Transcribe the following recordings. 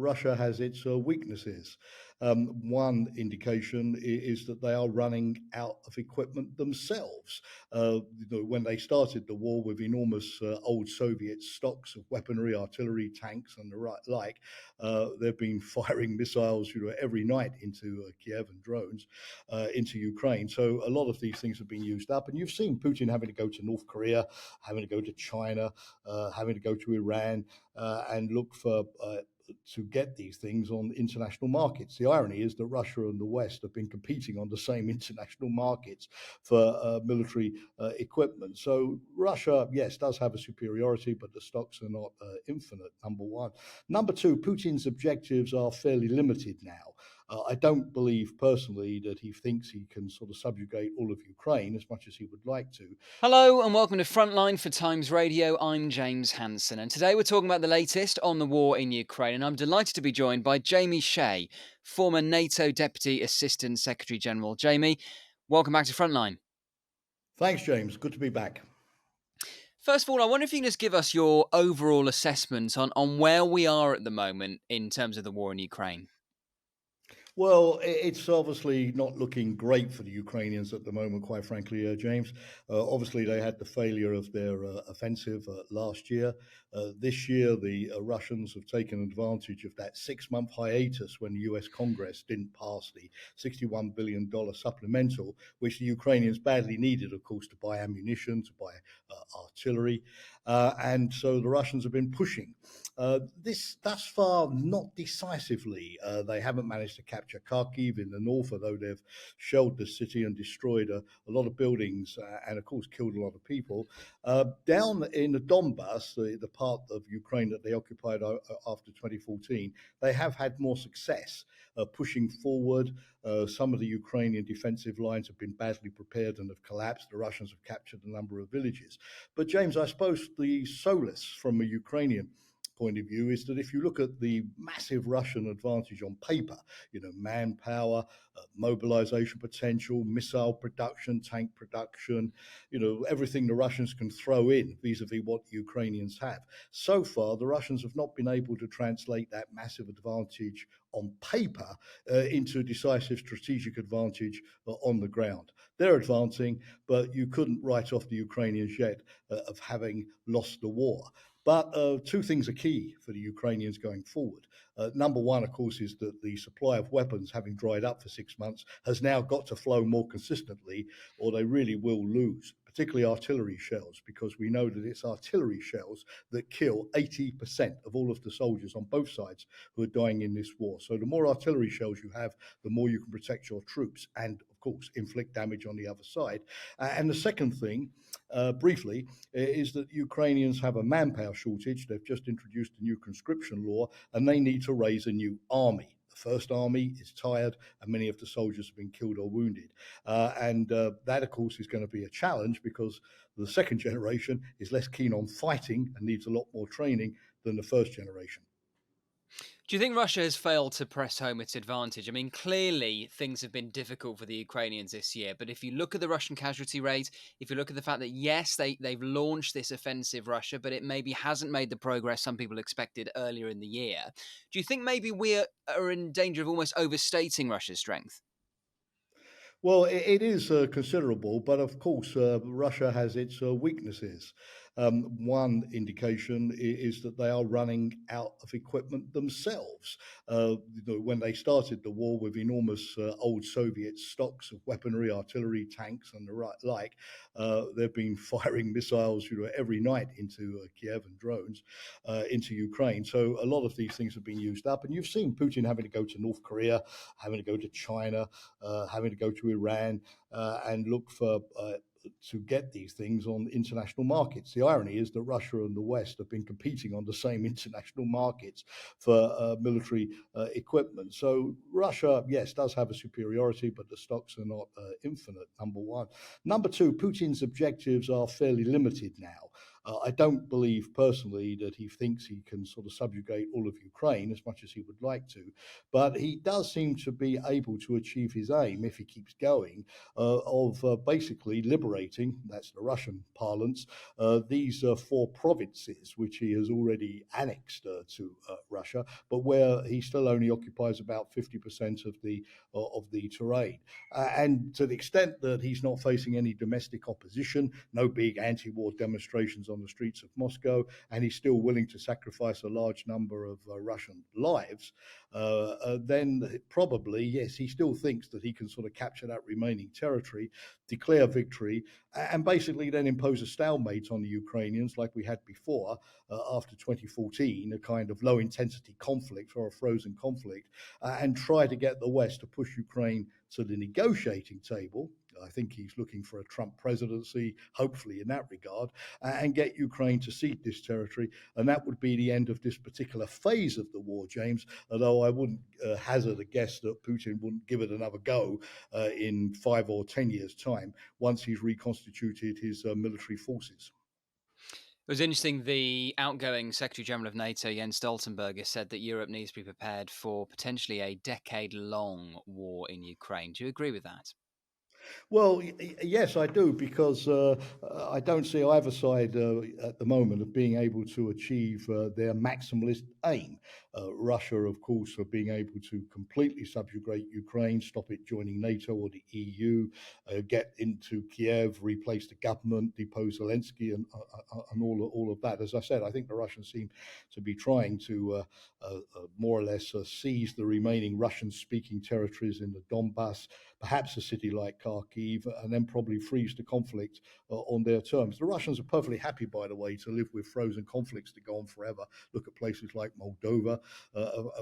Russia has its weaknesses. One indication is that they are running out of equipment themselves. When they started the war with enormous old Soviet stocks of weaponry, artillery, tanks, and the like, they've been firing missiles, every night into Kiev and drones into Ukraine. So a lot of these things have been used up, and you've seen Putin having to go to North Korea, having to go to China, having to go to Iran, and look for to get these things on international markets. The irony is that Russia and the West have been competing on the same international markets for military equipment. So Russia, yes, does have a superiority, but the stocks are not infinite, number one. Number two, Putin's objectives are fairly limited now. I don't believe personally that he thinks he can sort of subjugate all of Ukraine as much as he would like to. Hello and welcome to Frontline for Times Radio. I'm James Hansen, and today we're talking about the latest on the war in Ukraine. And I'm delighted to be joined by Shea, former NATO Deputy Assistant Secretary General. Jamie, welcome back to Frontline. Thanks, James. Good to be back. First of all, I wonder if you can just give us your overall assessment on where we are at the moment in terms of the war in Ukraine. Well, it's obviously not looking great for the Ukrainians at the moment, quite frankly, James. Obviously, they had the failure of their offensive last year. This year, the Russians have taken advantage of that 6-month hiatus when the US Congress didn't pass the $61 billion supplemental, which the Ukrainians badly needed, of course, to buy ammunition, to buy artillery. And so the Russians have been pushing. This thus far, not decisively. They haven't managed to capture Kharkiv in the north, although they've shelled the city and destroyed a lot of buildings and, of course, killed a lot of people. Down in the Donbass, the part of Ukraine that they occupied after 2014, they have had more success pushing forward. Some of the Ukrainian defensive lines have been badly prepared and have collapsed. The Russians have captured a number of villages. But, James, I suppose the solace from a Ukrainian point of view is that if you look at the massive Russian advantage on paper, manpower, mobilization potential, missile production, tank production, everything the Russians can throw in vis-a-vis what the Ukrainians have. So far, the Russians have not been able to translate that massive advantage on paper into decisive strategic advantage on the ground. They're advancing, but you couldn't write off the Ukrainians yet of having lost the war. But two things are key for the Ukrainians going forward. Number one, of course, is that the supply of weapons, having dried up for 6 months, has now got to flow more consistently, or they really will lose, particularly artillery shells, because we know that it's artillery shells that kill 80% of all of the soldiers on both sides who are dying in this war. So the more artillery shells you have, the more you can protect your troops and, of course, inflict damage on the other side. And the second thing, briefly, is that Ukrainians have a manpower shortage. They've just introduced a new conscription law, and they need to raise a new army. The First Army is tired, and many of the soldiers have been killed or wounded. And that, of course, is going to be a challenge because the second generation is less keen on fighting and needs a lot more training than the first generation. Do you think Russia has failed to press home its advantage? I mean, clearly things have been difficult for the Ukrainians this year, but if you look at the Russian casualty rate, if you look at the fact that, yes, they've launched this offensive, Russia, but it maybe hasn't made the progress some people expected earlier in the year, do you think maybe we are in danger of almost overstating Russia's strength? Well, it is considerable, but of course, Russia has its weaknesses. One indication is that they are running out of equipment themselves. When they started the war with enormous old Soviet stocks of weaponry, artillery, tanks, and the like, they've been firing missiles, every night into Kiev and drones into Ukraine. So a lot of these things have been used up, and you've seen Putin having to go to North Korea, having to go to China, having to go to Iran, and look for to get these things on international markets. The irony is that Russia and the West have been competing on the same international markets for military equipment. So Russia, yes, does have a superiority, but the stocks are not infinite, number one. Number two, Putin's objectives are fairly limited now. I don't believe personally that he thinks he can sort of subjugate all of Ukraine as much as he would like to, but he does seem to be able to achieve his aim if he keeps going of basically liberating, that's the Russian parlance, these four provinces which he has already annexed to Russia, but where he still only occupies about 50% of the terrain. And to the extent that he's not facing any domestic opposition, no big anti-war demonstrations on the streets of Moscow, and he's still willing to sacrifice a large number of Russian lives, then probably, yes, he still thinks that he can sort of capture that remaining territory, declare victory, and basically then impose a stalemate on the Ukrainians like we had before after 2014, a kind of low intensity conflict or a frozen conflict, and try to get the West to push Ukraine to the negotiating table. I think he's looking for a Trump presidency, hopefully in that regard, and get Ukraine to cede this territory. And that would be the end of this particular phase of the war, James, although I wouldn't hazard a guess that Putin wouldn't give it another go in 5 or 10 years' time once he's reconstituted his military forces. It was interesting. The outgoing Secretary General of NATO, Jens Stoltenberg, has said that Europe needs to be prepared for potentially a decade-long war in Ukraine. Do you agree with that? Well, yes, I do, because I don't see either side at the moment of being able to achieve their maximalist aim. Russia, of course, of being able to completely subjugate Ukraine, stop it joining NATO or the EU, get into Kiev, replace the government, depose Zelensky, and all of that. As I said, I think the Russians seem to be trying to more or less seize the remaining Russian-speaking territories in the Donbass, perhaps a city like Kharkiv, and then probably freeze the conflict on their terms. The Russians are perfectly happy, by the way, to live with frozen conflicts that go on forever. Look at places like Moldova,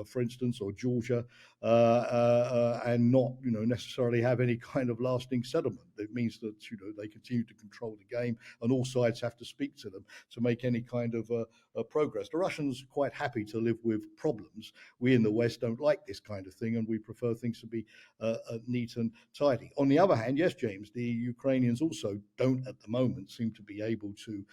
for instance, or Georgia, and not, necessarily have any kind of lasting settlement. It means that they continue to control the game, and all sides have to speak to them to make any kind of progress. The Russians are quite happy to live with problems. We in the West don't like this kind of thing, and we prefer things to be neat and tidy. On the other hand, yes, James, the Ukrainians also don't at the moment seem to be able to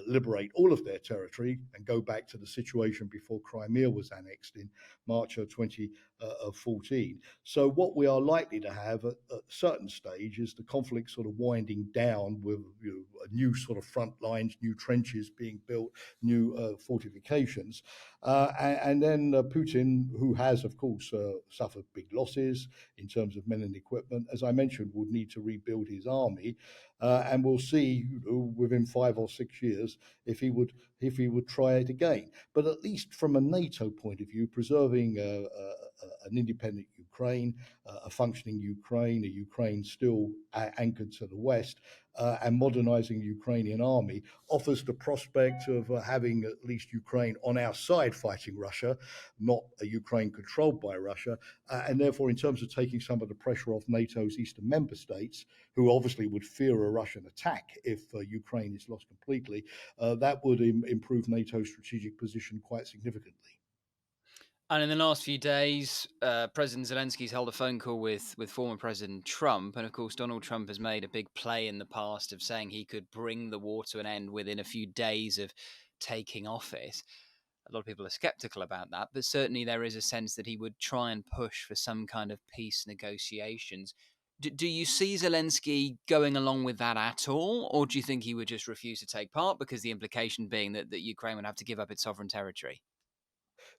liberate all of their territory and go back to the situation before Crimea was annexed in March of 2014. So what we are likely to have at a certain stage is the conflict sort of winding down with a new sort of front lines, new trenches being built, new fortifications. And then Putin, who has, of course, suffered big losses in terms of men and equipment, as I mentioned, would need to rebuild his army, and we'll see within 5 or 6 years if he would try it again. But at least from a NATO point of view, preserving an independent Ukraine, a functioning Ukraine, a Ukraine still anchored to the West, and modernizing the Ukrainian army offers the prospect of having at least Ukraine on our side fighting Russia, not a Ukraine controlled by Russia. And therefore, in terms of taking some of the pressure off NATO's eastern member states, who obviously would fear a Russian attack if Ukraine is lost completely, that would improve NATO's strategic position quite significantly. And in the last few days, President Zelensky's held a phone call with former President Trump. And of course, Donald Trump has made a big play in the past of saying he could bring the war to an end within a few days of taking office. A lot of people are skeptical about that, but certainly there is a sense that he would try and push for some kind of peace negotiations. Do you see Zelensky going along with that at all? Or do you think he would just refuse to take part because the implication being that Ukraine would have to give up its sovereign territory?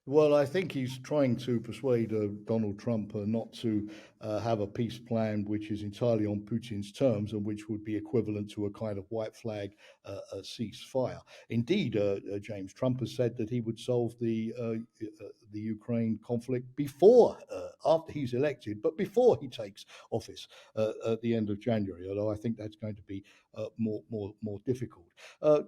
Well, I think he's trying to persuade Donald Trump not to have a peace plan which is entirely on Putin's terms and which would be equivalent to a kind of white flag ceasefire. Indeed, James, Trump has said that he would solve the Ukraine conflict before, after he's elected, but before he takes office at the end of January. Although I think that's going to be more difficult.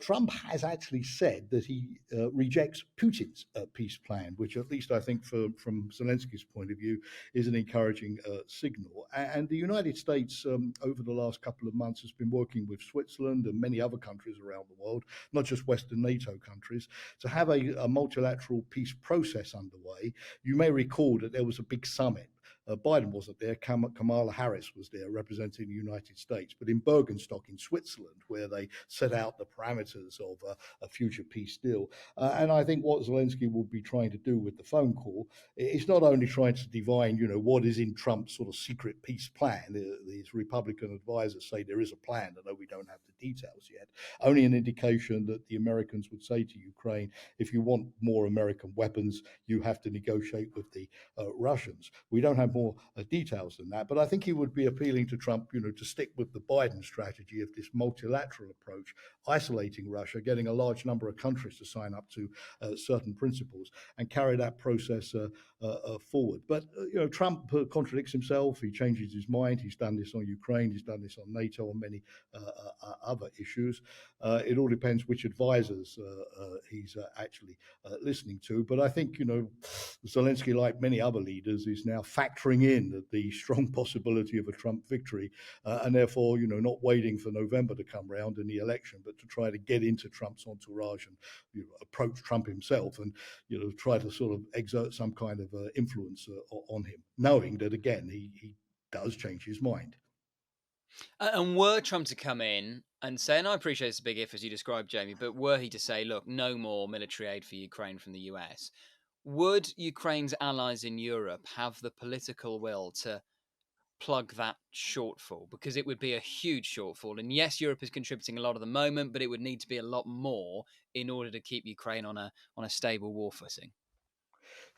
Trump has actually said that he rejects Putin's peace plan, which at least I think from Zelensky's point of view is an encouraging signal. And the United States over the last couple of months has been working with Switzerland and many other countries around the world, not just Western NATO countries, to have a multilateral peace process underway. You may recall that there was a big summit Biden wasn't there. Kamala Harris was there representing the United States, but in Bergenstock in Switzerland, where they set out the parameters of a future peace deal. And I think what Zelensky will be trying to do with the phone call is not only trying to divine, what is in Trump's sort of secret peace plan. These Republican advisors say there is a plan, although we don't have the details yet. Only an indication that the Americans would say to Ukraine, if you want more American weapons, you have to negotiate with the Russians. We don't have more details than that, but I think he would be appealing to Trump, to stick with the Biden strategy of this multilateral approach, isolating Russia, getting a large number of countries to sign up to certain principles, and carry that process forward. But Trump contradicts himself. He changes his mind. He's done this on Ukraine. He's done this on NATO, on many other issues. It all depends which advisors he's actually listening to. But I think Zelensky, like many other leaders, is now factoring in the strong possibility of a Trump victory, and therefore not waiting for November to come round in the election, but to try to get into Trump's entourage and approach Trump himself and try to sort of exert some kind of influence on him, knowing that again he does change his mind. And were Trump to come in and say, and I appreciate it's a big if, as you described, Jamie, but were he to say, look, no more military aid for Ukraine from the US, would Ukraine's allies in Europe have the political will to plug that shortfall? Because it would be a huge shortfall. And yes, Europe is contributing a lot at the moment, but it would need to be a lot more in order to keep Ukraine on a stable war footing.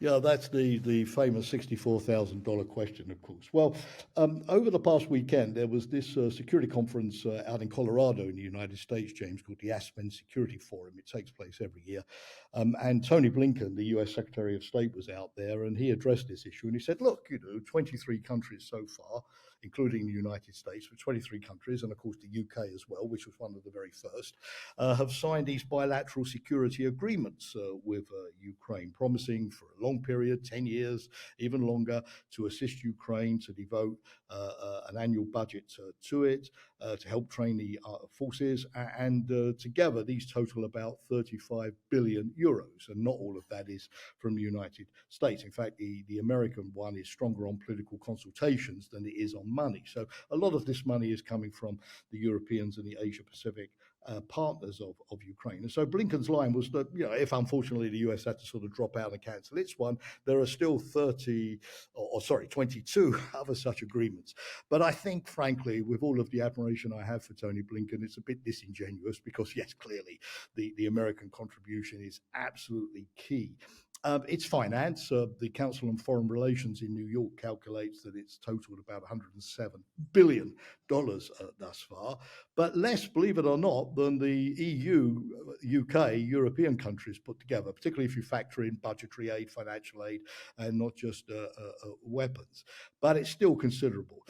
Yeah, that's the famous $64,000 question, of course. Well, over the past weekend, there was this security conference out in Colorado in the United States, James, called the Aspen Security Forum. It takes place every year. And Tony Blinken, the US Secretary of State, was out there, and he addressed this issue. And he said, look, 23 countries so far, including the United States, but 23 countries, and of course the UK as well, which was one of the very first, have signed these bilateral security agreements with Ukraine, promising for a long period, 10 years, even longer, to assist Ukraine, to devote an annual budget to it, to help train the forces. And together, these total about 35 billion euros. And not all of that is from the United States. In fact, the American one is stronger on political consultations than it is on money. So a lot of this money is coming from the Europeans and the Asia Pacific partners of Ukraine. And so Blinken's line was that, if unfortunately the US had to sort of drop out and cancel its one, there are still 22 other such agreements. But I think, frankly, with all of the admiration I have for Tony Blinken, it's a bit disingenuous because, yes, clearly the American contribution is absolutely key. It's finance. The Council on Foreign Relations in New York calculates that it's totaled about $107 billion thus far, but less, believe it or not, than the EU, UK, European countries put together, particularly if you factor in budgetary aid, financial aid, and not just weapons. But it's still considerable.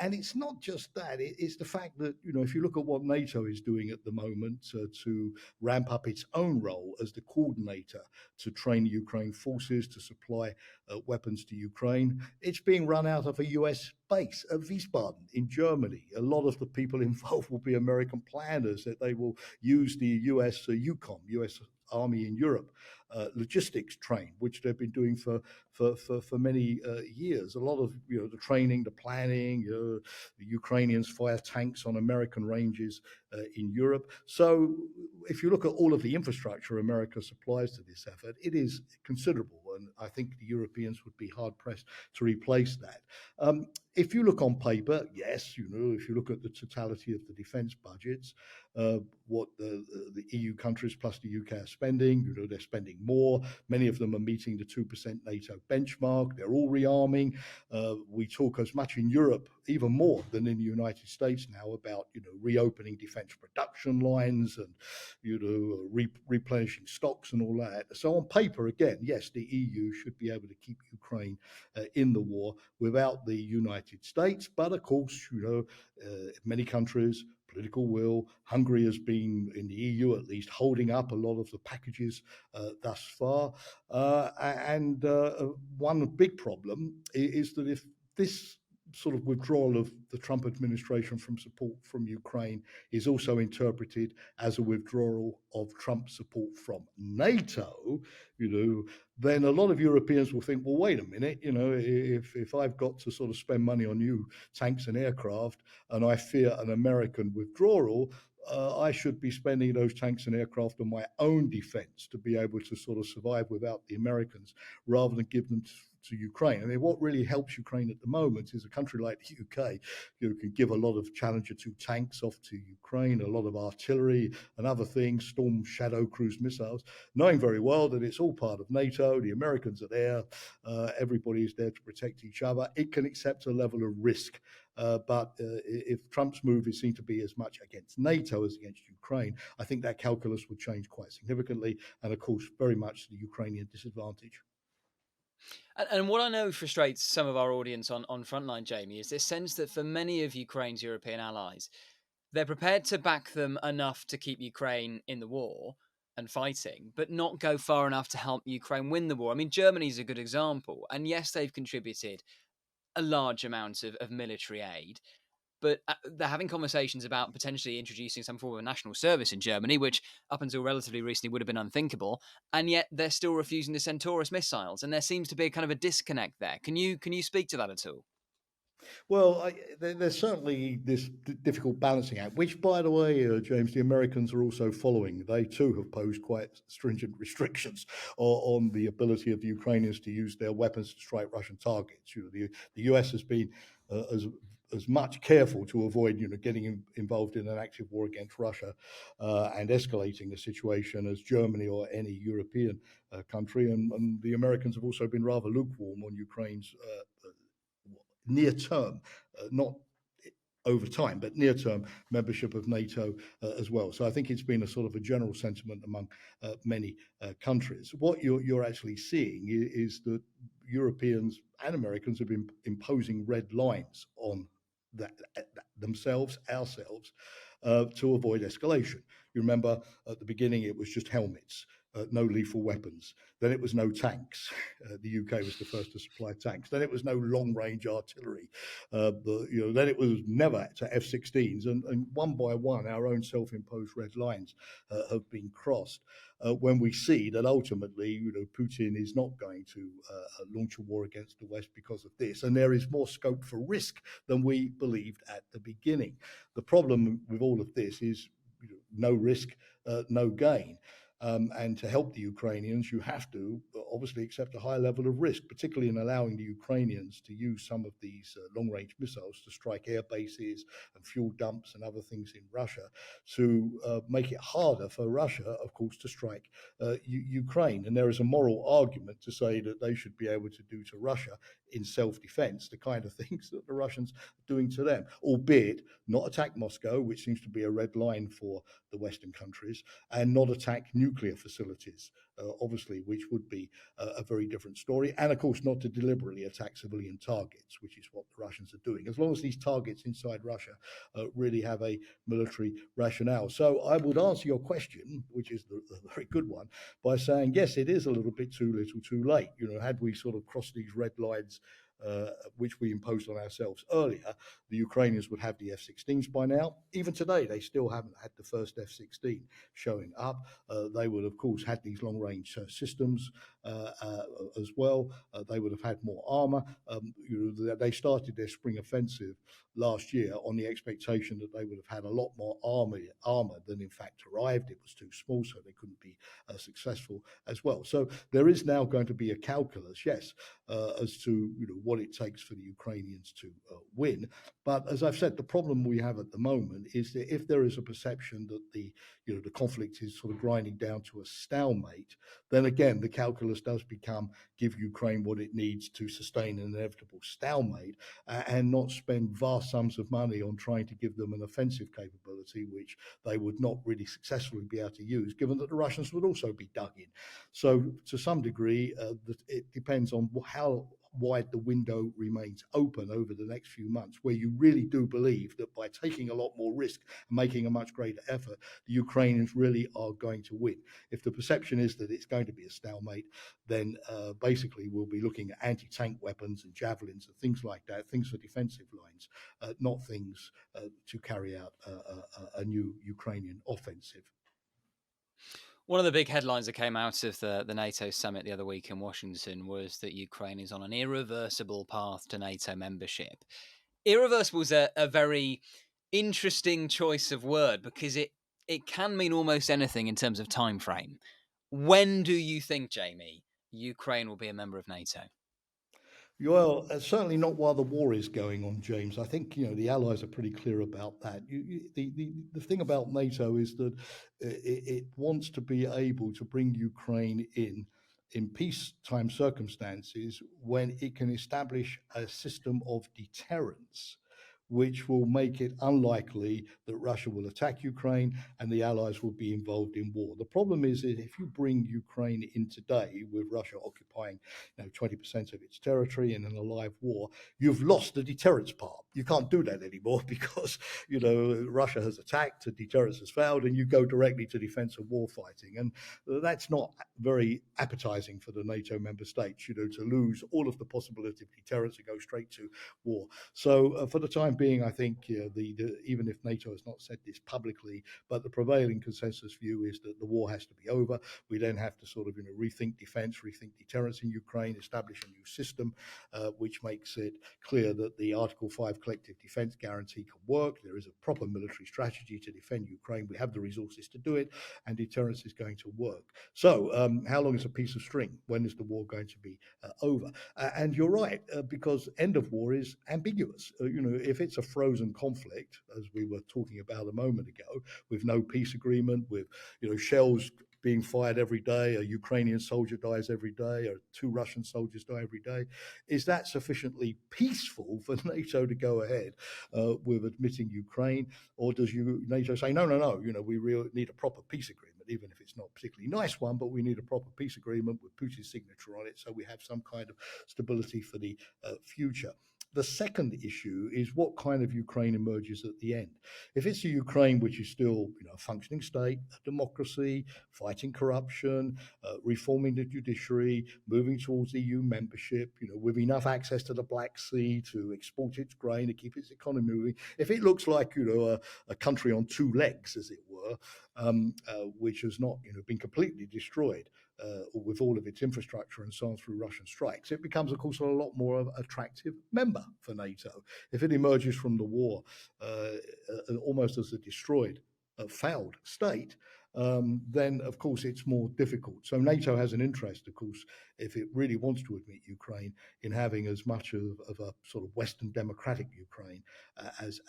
And it's not just that, it's the fact that, if you look at what NATO is doing at the moment to ramp up its own role as the coordinator to train Ukraine forces, to supply weapons to Ukraine, it's being run out of a US base at Wiesbaden in Germany. A lot of the people involved will be American planners, that they will use the US EUCOM, US Army in Europe, logistics train, which they've been doing for many years. A lot of the training, the planning. The Ukrainians fire tanks on American ranges in Europe. So if you look at all of the infrastructure America supplies to this effort, it is considerable, and I think the Europeans would be hard pressed to replace that. If you look on paper, yes, if you look at the totality of the defense budgets, what the EU countries plus the UK are spending, they're spending more. Many of them are meeting the 2% NATO benchmark. They're all rearming. We talk as much in Europe, even more than in the United States now, about reopening defense production lines and replenishing stocks and all that. So on paper, again, yes, the EU should be able to keep Ukraine in the war without the United States. But of course, many countries, political will. Hungary has been, in the EU at least, holding up a lot of the packages thus far. And one big problem is that if this sort of withdrawal of the Trump administration from support from Ukraine is also interpreted as a withdrawal of Trump's support from NATO, then a lot of Europeans will think, well, wait a minute, if I've got to sort of spend money on new tanks and aircraft and I fear an American withdrawal, I should be spending those tanks and aircraft on my own defense to be able to sort of survive without the Americans rather than give them to Ukraine. I mean, what really helps Ukraine at the moment is a country like the UK, who can give a lot of Challenger 2 tanks off to Ukraine, a lot of artillery and other things, Storm Shadow cruise missiles, knowing very well that it's all part of NATO. The Americans are there. Everybody is there to protect each other. It can accept a level of risk. But if Trump's move is seen to be as much against NATO as against Ukraine, I think that calculus would change quite significantly. And of course, very much to the Ukrainian disadvantage. And what I know frustrates some of our audience on Frontline, Jamie, is this sense that for many of Ukraine's European allies, they're prepared to back them enough to keep Ukraine in the war and fighting, but not go far enough to help Ukraine win the war. I mean, Germany's a good example. And yes, they've contributed a large amount of military aid, but they're having conversations about potentially introducing some form of national service in Germany, which up until relatively recently would have been unthinkable. And yet they're still refusing to send Taurus missiles. And there seems to be a kind of a disconnect there. Can you speak to that at all? Well, there's certainly this difficult balancing act, which, by the way, James, the Americans are also following. They too have posed quite stringent restrictions on the ability of the Ukrainians to use their weapons to strike Russian targets. The US has been as much careful to avoid, getting involved in an active war against Russia and escalating the situation as Germany or any European country. And the Americans have also been rather lukewarm on Ukraine's near term, not over time, but near term membership of NATO as well. So I think it's been a sort of a general sentiment among many countries. What you're actually seeing is that Europeans and Americans have been imposing red lines on themselves, ourselves, to avoid escalation. You remember at the beginning it was just helmets. No lethal weapons. Then it was no tanks. The UK was the first to supply tanks. Then it was no long-range artillery. Then it was never to F-16s. And one by one, our own self-imposed red lines have been crossed. When we see that ultimately, Putin is not going to launch a war against the West because of this, and there is more scope for risk than we believed at the beginning. The problem with all of this is no risk, no gain. And to help the Ukrainians, you have to obviously accept a high level of risk, particularly in allowing the Ukrainians to use some of these long-range missiles to strike air bases and fuel dumps and other things in Russia, to make it harder for Russia, of course, to strike Ukraine. And there is a moral argument to say that they should be able to do to Russia in self-defense the kind of things that the Russians are doing to them, albeit not attack Moscow, which seems to be a red line for the Western countries, and not attack nuclear facilities, obviously, which would be a very different story. And of course, not to deliberately attack civilian targets, which is what the Russians are doing, as long as these targets inside Russia really have a military rationale. So I would answer your question, which is the very good one, by saying, yes, it is a little bit too little too late. Had we sort of crossed these red lines, which we imposed on ourselves earlier, the Ukrainians would have the F-16s by now. Even today, they still haven't had the first F-16 showing up. They would, of course, had these long-range systems as well. They would have had more armor. They started their spring offensive last year on the expectation that they would have had a lot more armor than in fact arrived. It was too small, so they couldn't be successful as well. So there is now going to be a calculus, yes, as to what it takes for the Ukrainians to win. But as I've said, the problem we have at the moment is that if there is a perception that the conflict is sort of grinding down to a stalemate, then again the calculus does become give Ukraine what it needs to sustain an inevitable stalemate, and not spend vast sums of money on trying to give them an offensive capability, which they would not really successfully be able to use, given that the Russians would also be dug in. So to some degree, it depends on how wide the window remains open over the next few months, where you really do believe that by taking a lot more risk and making a much greater effort, the Ukrainians really are going to win. If the perception is that it's going to be a stalemate, then basically we'll be looking at anti-tank weapons and javelins and things like that, things for defensive lines, not things to carry out a new Ukrainian offensive. One of the big headlines that came out of the NATO summit the other week in Washington was that Ukraine is on an irreversible path to NATO membership. Irreversible is a very interesting choice of word because it can mean almost anything in terms of time frame. When do you think, Jamie, Ukraine will be a member of NATO? Well, certainly not while the war is going on, James. I think the Allies are pretty clear about that. The thing about NATO is that it wants to be able to bring Ukraine in peacetime circumstances when it can establish a system of deterrence, which will make it unlikely that Russia will attack Ukraine and the Allies will be involved in war. The problem is that if you bring Ukraine in today with Russia occupying 20% of its territory in an alive war, you've lost the deterrence part. You can't do that anymore because Russia has attacked, the deterrence has failed, and you go directly to defense and war fighting. And that's not very appetizing for the NATO member states, to lose all of the possibility of deterrence and go straight to war. So for the time being, I think even if NATO has not said this publicly, but the prevailing consensus view is that the war has to be over. We then have to sort of rethink defense, rethink deterrence in Ukraine, establish a new system, which makes it clear that the Article 5 collective defense guarantee can work. There is a proper military strategy to defend Ukraine. We have the resources to do it, and deterrence is going to work. So how long is a piece of string? When is the war going to be over? And you're right, because end of war is ambiguous. If it's a frozen conflict, as we were talking about a moment ago, with no peace agreement, with shells being fired every day, a Ukrainian soldier dies every day, or 2 Russian soldiers die every day, is that sufficiently peaceful for NATO to go ahead with admitting Ukraine, or does NATO say no, we really need a proper peace agreement, even if it's not a particularly nice one, but we need a proper peace agreement with Putin's signature on it, so we have some kind of stability for the future. The second issue is what kind of Ukraine emerges at the end. If it's a Ukraine which is still a functioning state, a democracy, fighting corruption, reforming the judiciary, moving towards EU membership, with enough access to the Black Sea to export its grain, to keep its economy moving, if it looks like a country on 2 legs, as it were, which has not been completely destroyed, with all of its infrastructure and so on through Russian strikes, it becomes, of course, a lot more of an attractive member for NATO. If it emerges from the war almost as a destroyed, failed state, then, of course, it's more difficult. So NATO has an interest, of course, if it really wants to admit Ukraine, in having as much of a sort of Western democratic Ukraine as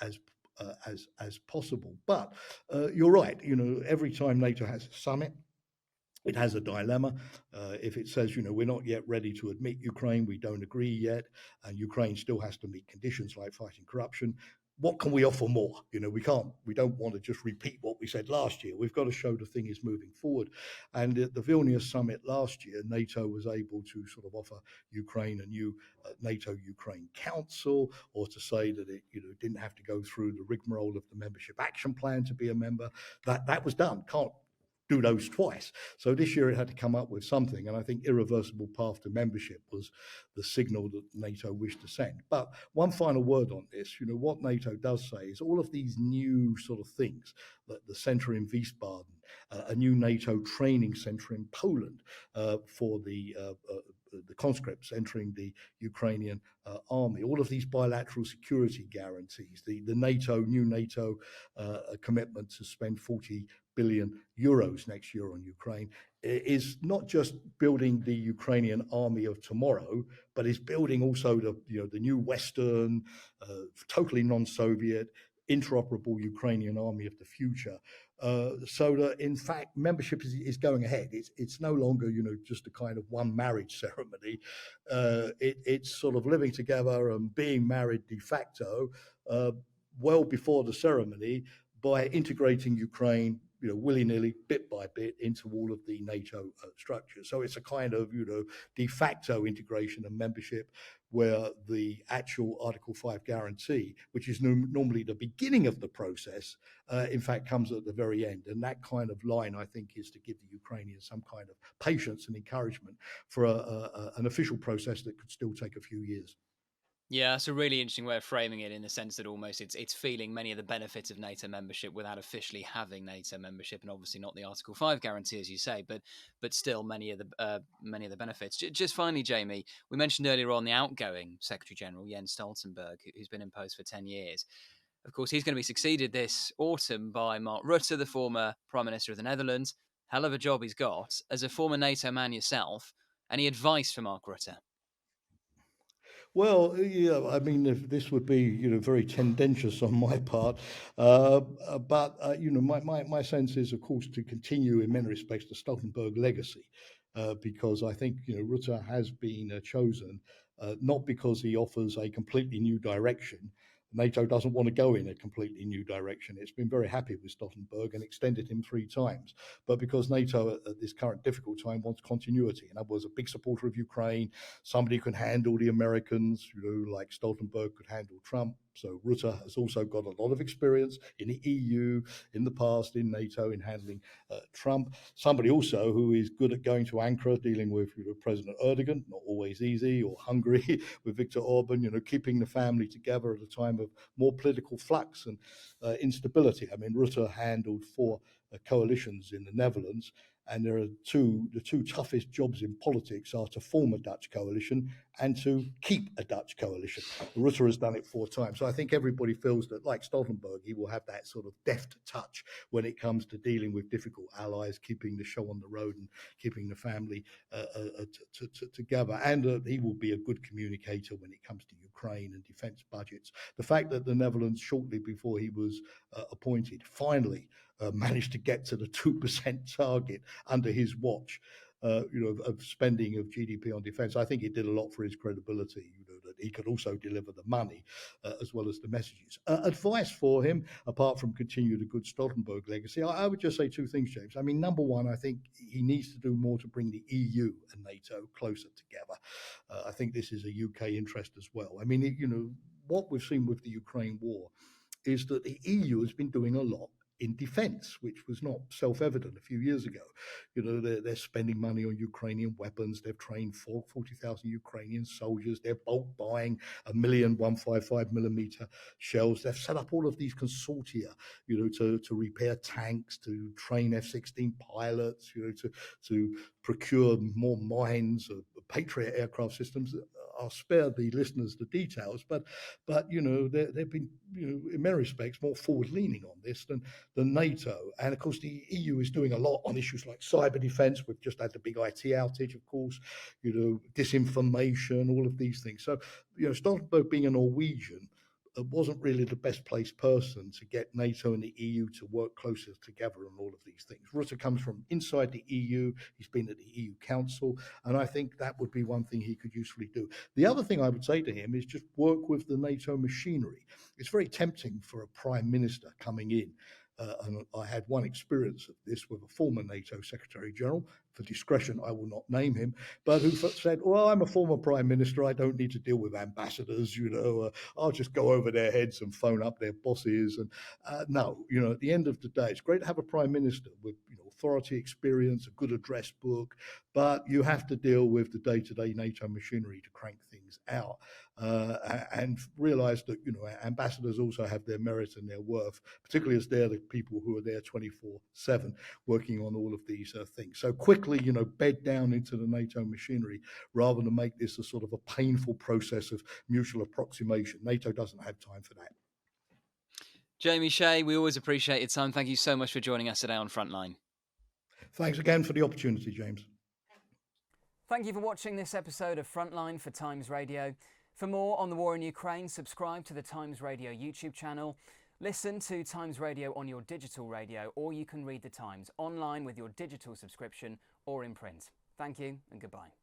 possible. But you're right, every time NATO has a summit, it has a dilemma. If it says, we're not yet ready to admit Ukraine, we don't agree yet, and Ukraine still has to meet conditions like fighting corruption, what can we offer more? We don't want to just repeat what we said last year. We've got to show the thing is moving forward. And at the Vilnius summit last year, NATO was able to sort of offer Ukraine a new NATO-Ukraine Council, or to say that it didn't have to go through the rigmarole of the membership action plan to be a member. That was done. Can't do those twice. So this year it had to come up with something, and I think irreversible path to membership was the signal that NATO wished to send. But one final word on this, what NATO does say is all of these new sort of things, that the centre in Wiesbaden, a new NATO training centre in Poland for the conscripts entering the Ukrainian army, all of these bilateral security guarantees, the new NATO commitment to spend 40 billion euros next year on Ukraine, is not just building the Ukrainian army of tomorrow, but is building also the new Western, totally non-Soviet, interoperable Ukrainian army of the future. So that in fact membership is going ahead. It's no longer just a kind of one marriage ceremony. It's sort of living together and being married de facto well before the ceremony, by integrating Ukraine willy-nilly, bit by bit, into all of the NATO structures. So it's a kind of, de facto integration and membership, where the actual Article 5 guarantee, which is normally the beginning of the process, in fact, comes at the very end. And that kind of line, I think, is to give the Ukrainians some kind of patience and encouragement for an official process that could still take a few years. Yeah, that's a really interesting way of framing it, in the sense that almost it's feeling many of the benefits of NATO membership without officially having NATO membership, and obviously not the Article 5 guarantee, as you say, but still many of the benefits. Just finally, Jamie, we mentioned earlier on the outgoing Secretary General Jens Stoltenberg, who's been in post for 10 years. Of course, he's going to be succeeded this autumn by Mark Rutte, the former Prime Minister of the Netherlands. Hell of a job he's got. As a former NATO man yourself, any advice for Mark Rutte? Well, yeah, I mean, if this would be, very tendentious on my part, but my sense is, of course, to continue in many respects the Stoltenberg legacy, because I think Rutte has been chosen not because he offers a completely new direction. NATO doesn't want to go in a completely new direction. It's been very happy with Stoltenberg and extended him 3 times, but because NATO at this current difficult time wants continuity. And I was a big supporter of Ukraine, somebody who can handle the Americans, like Stoltenberg could handle Trump. So Rutte has also got a lot of experience in the EU, in the past, in NATO, in handling Trump. Somebody also who is good at going to Ankara, dealing with President Erdogan, not always easy, or Hungary with Viktor Orban, keeping the family together at a time of more political flux and instability. I mean, Rutte handled 4 coalitions in the Netherlands, and there are the two toughest jobs in politics are to form a Dutch coalition and to keep a Dutch coalition. Rutte has done it 4 times. So I think everybody feels that, like Stoltenberg, he will have that sort of deft touch when it comes to dealing with difficult allies, keeping the show on the road and keeping the family together. And he will be a good communicator when it comes to Ukraine and defense budgets. The fact that the Netherlands, shortly before he was appointed, finally managed to get to the 2% target under his watch, of spending of GDP on defence. I think it did a lot for his credibility, that he could also deliver the money as well as the messages. Advice for him, apart from continue the good Stoltenberg legacy, I would just say 2 things, James. I mean, number one, I think he needs to do more to bring the EU and NATO closer together. I think this is a UK interest as well. I mean, what we've seen with the Ukraine war is that the EU has been doing a lot in defense, which was not self-evident a few years ago. They're spending money on Ukrainian weapons. They've trained 40,000 Ukrainian soldiers. They're bulk buying 1 million 155 millimeter shells. They've set up all of these consortia, to repair tanks, to train F-16 pilots, to procure more mines, Patriot aircraft systems. I'll spare the listeners the details, but they've been, in many respects, more forward-leaning on this than NATO. And of course, the EU is doing a lot on issues like cyber defense. We've just had the big IT outage, of course, disinformation, all of these things. So, Stoltenberg, being a Norwegian, wasn't really the best placed person to get NATO and the EU to work closer together on all of these things. Rutte comes from inside the EU. He's been at the EU Council, and I think that would be one thing he could usefully do. The other thing I would say to him is just work with the NATO machinery. It's very tempting for a prime minister coming in. And I had one experience of this with a former NATO Secretary General. For discretion, I will not name him, but who said, well, I'm a former prime minister. I don't need to deal with ambassadors. I'll just go over their heads and phone up their bosses. And no, at the end of the day, it's great to have a prime minister with authority, experience, a good address book, but you have to deal with the day-to-day NATO machinery to crank things out. And realize that ambassadors also have their merit and their worth, particularly as they're the people who are there 24/7 working on all of these things. So quickly, bed down into the NATO machinery rather than make this a sort of a painful process of mutual approximation. NATO doesn't have time for that. Jamie, Shea, we always appreciate your time. Thank you so much for joining us today on Frontline. Thanks again for the opportunity, James. Thank you for watching this episode of Frontline for Times Radio. For more on the war in Ukraine, subscribe to the Times Radio YouTube channel, listen to Times Radio on your digital radio, or you can read the Times online with your digital subscription or in print. Thank you and goodbye.